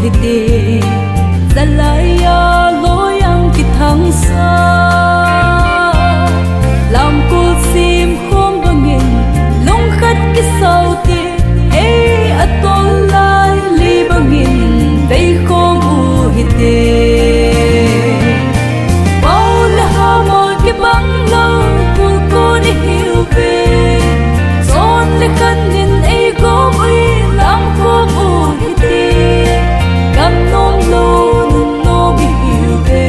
hiti zalaya loyang kitang sa lam kul sim khom bangin lung khat ki sauti hey atol lai li bangin vei khom u hiti paula hamo ki bang lo kul ko ni hiu ve son le kanin ei gom ui lam khom u hiti kam nom lo nun no bi hiu ve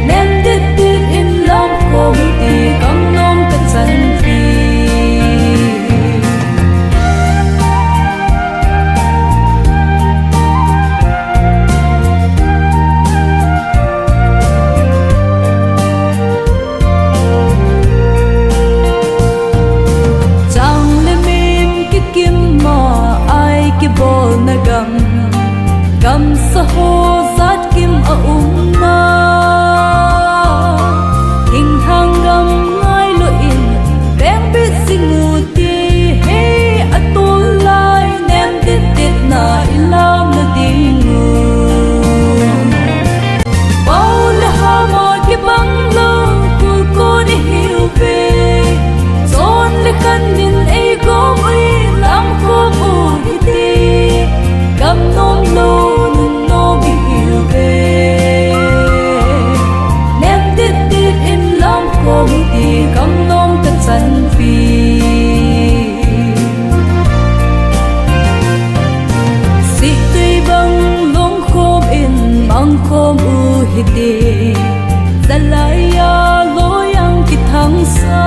nem dit dit in lam khom ti kam nom ka chan phi bol na gam sa ho zat kim a na hing hang gam ngai lo in beng bi singu ti hey atul lai nem dit dit na ilam na dingu bol ha mo ki bang lo kul ko ni hiu ve zon le kan nin ei gom ui lam ko u hiti kam nom lo nun no bi hiu ve nem dit dit in lam ko ti kam nom ka chan phi si tui bang long khom in mang khom u hiti zalaya loyang kitang sa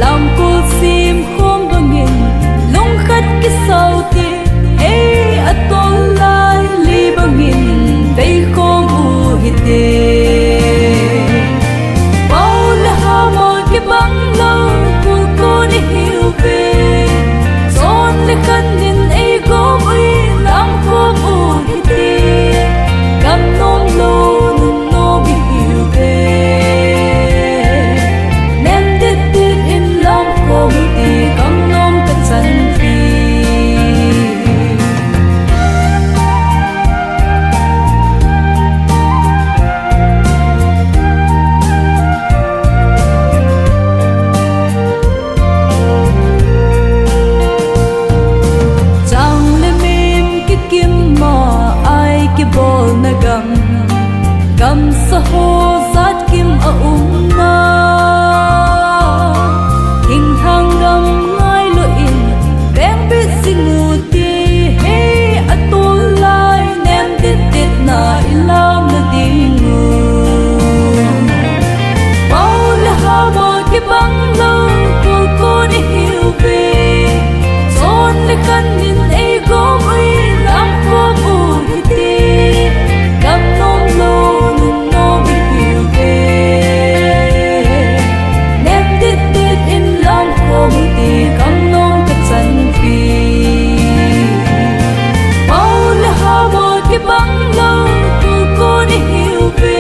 lam kul sim khom bangin lung khat ki sauti hey atol lai li bangin vei khom u hiti paula hamo ki bang lo kul ko ni hiu ve son le kanin ei gom ui lam khom u hiti kam nom lo nun no bi hiu ve nem dit dit in lam khom ti kam nom ka chan phi bol na gam sa ho zat kim a na hing hang gam ngai lo in beng bi singu ti hey atul lai nem dit dit na ilam na dingu paula hamo ki bang lo kul ko ni hiu ve zon le kanin ei gom ui lam ko u hiti kam nom lo nun no bi hiu ve nem dit dit in lam khom ti kam nom ka chan phi paula hamo ki bang lo kul ko ni hiu ve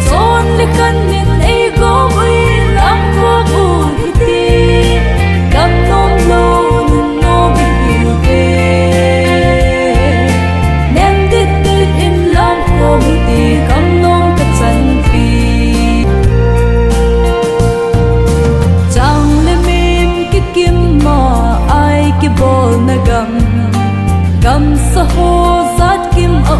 zon le kanin ei gom ui lam khom u hiti kam nom lo nun no bi hiu ve nem dit dit in lam khom ti kam nom ka chan phi chang le mim ki kim ma ai ki bol na gam sa ho zat kim a